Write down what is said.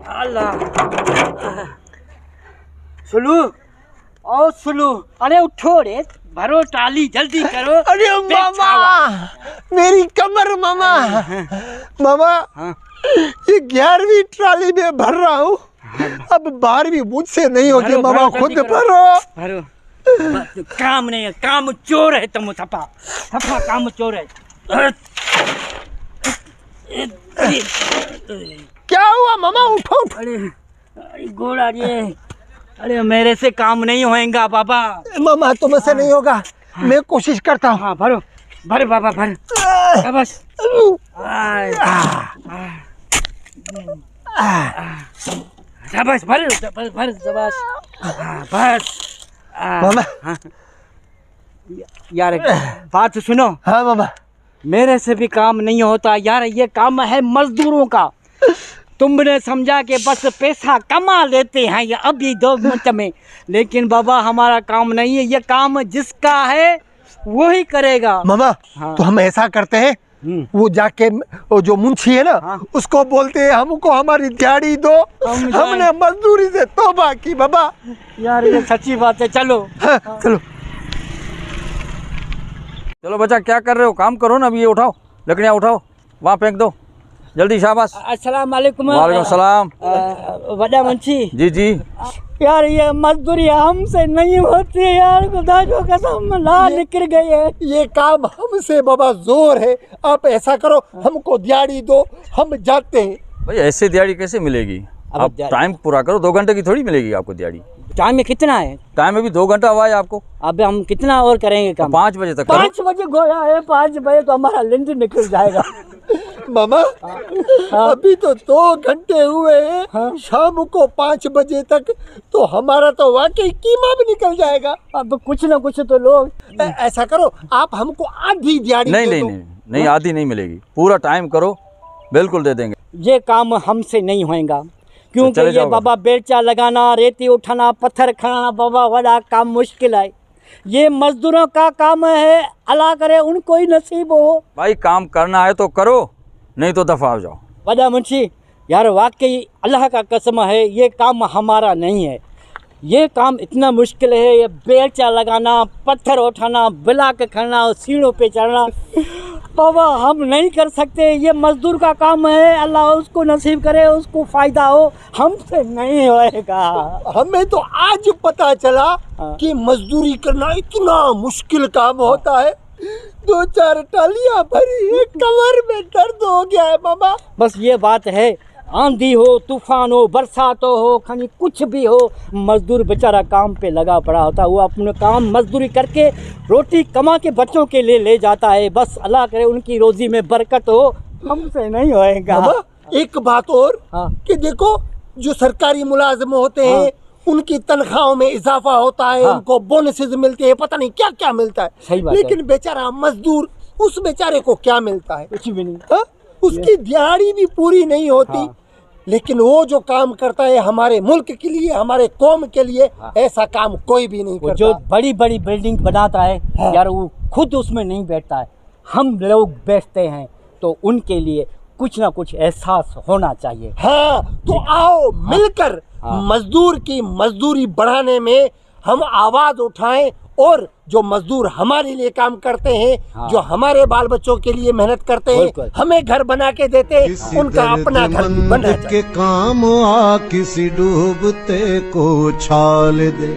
अल्लाह। सुलू ओ सुलू, अरे उठो रे, भरो टाली जल्दी करो। अरे मामा, मेरी कमर मामा। मामा ये 11वीं ट्राली में भर रहा हूँ, अब 12वीं मुझसे नहीं होगी मामा, खुद भरो। भरो, काम नहीं है, काम चोर है तुम। थप्पा थप्पा काम चोर है। क्या हुआ मामा, उठो उठो। अरे घोड़ा ये, अरे मेरे से काम नहीं होएगा बाबा। मामा तुमसे नहीं होगा, मैं कोशिश करता हूँ। हाँ भरो, भर बाबा भर, बस। बस भर भर बस, बस। मामा यार बात सुनो। हाँ मामा। मेरे से भी काम नहीं होता यार, ये काम है मजदूरों का। तुमने समझा कि बस पैसा कमा लेते हैं ये अभी 2 मिनट में, लेकिन बाबा हमारा काम नहीं है, ये काम जिसका है वो ही करेगा। मामा हाँ। तो हम ऐसा करते हैं, वो जाके वो जो मुंशी है ना, हाँ। उसको बोलते हैं हमको हमारी दिहाड़ी दो, हमने मजदूरी से तौबा की बाबा। यार ये सच्ची बात है, चलो। हाँ, चलो चलो बच्चा, क्या कर रहे हो? काम करो ना। अभी ये उठाओ, लकड़ियाँ उठाओ, वहाँ फेंक दो जल्दी, शाबाश। अस्सलाम वालेकुम। वालेकुम सलाम। बड़ा मुंशी जी जी। यार ये मजदूरी हमसे नहीं होती यार, खुदा को कसम, लाल निकल गई है। ये काम हमसे बाबा जोर है, आप ऐसा करो हमको दिहाड़ी दो, हम जाते हैं। भाई ऐसे दिहाड़ी कैसे मिलेगी? आप टाइम पूरा करो, 2 घंटे की थोड़ी मिलेगी आपको दिहाड़ी। टाइम में कितना है? टाइम में भी 2 घंटा हुआ है आपको। अब हम कितना और करेंगे काम? 5 बजे तक। 5 बजे गोया है, 5 बजे तो हमारा लिंज निकल जाएगा। मामा अभी तो 2 घंटे हुए हैं, हाँ। शाम को 5 बजे तक तो हमारा तो वाकई कीमा भी निकल जाएगा। अब कुछ ना कुछ तो लोग। ऐसा करो आप हमको आधी दिहाड़ी नहीं दे नहीं दो। नहीं नहीं, आधी नहीं मिलेगी, पूरा टाइम करो, बिल्कुल दे देंगे। ये काम हमसे नहीं होएगा, क्योंकि चले ये जाओ बाबा बेलचा लगाना, रेती उठाना, पत्थर खाना बाबा बड़ा काम मुश्किल है। ये मजदूरों का काम है, अल्लाह करे उनको ही नसीब हो। भाई काम करना है तो करो, नहीं तो दफा हो जाओ। बड़ा मुंशी यार वाकई अल्लाह का कसम है, ये काम हमारा नहीं है। ये काम इतना मुश्किल है, ये बेलचा लगाना, पत्थर उठाना, बिला के खाना और सीढ़ों पे चढ़ना, बाबा हम नहीं कर सकते। ये मजदूर का काम है, अल्लाह उसको नसीब करे, उसको फ़ायदा हो, हमसे नहीं होएगा। हमें तो आज पता चला हाँ। कि मजदूरी करना इतना मुश्किल काम होता है। 2-4 टालियां भरी है, कमर में दर्द हो गया है मामा। बस ये बात है, आंधी हो, तूफान हो, बरसात हो, खनी कुछ भी हो, मजदूर बेचारा काम पे लगा पड़ा होता है। वो अपने काम मजदूरी करके रोटी कमा के बच्चों के लिए ले जाता है। बस अल्लाह करे उनकी रोजी में बरकत हो, हमसे नहीं होएगा। मामा एक बात और, हाँ। कि देखो जो सरकारी मुलाजिम होते हैं, हाँ। उनकी तनख्वाहों में इजाफा होता है, हाँ। उनको बोनसेस मिलते हैं, पता नहीं क्या क्या मिलता है। सही बात लेकिन बेचारा मजदूर, उस बेचारे को क्या मिलता है? कुछ भी नहीं। हाँ? उसकी दिहाड़ी भी पूरी नहीं होती। हाँ। लेकिन वो जो काम करता है हमारे मुल्क के लिए, हमारे कौम के लिए, ऐसा काम कोई भी नहीं करता। जो बड़ी बड़ी बिल्डिंग बनाता है, हाँ। यार वो खुद उसमें नहीं बैठता है, हम लोग बैठते हैं, तो उनके लिए कुछ ना कुछ एहसास होना चाहिए। हाँ तो आओ मिलकर मजदूर की मजदूरी बढ़ाने में हम आवाज उठाएं, और जो मजदूर हमारे लिए काम करते हैं, जो हमारे बाल बच्चों के लिए मेहनत करते हैं, हमें घर बना के देते हैं, उनका अपना घर बना के काम आ, किसी डूबते को छाल दे।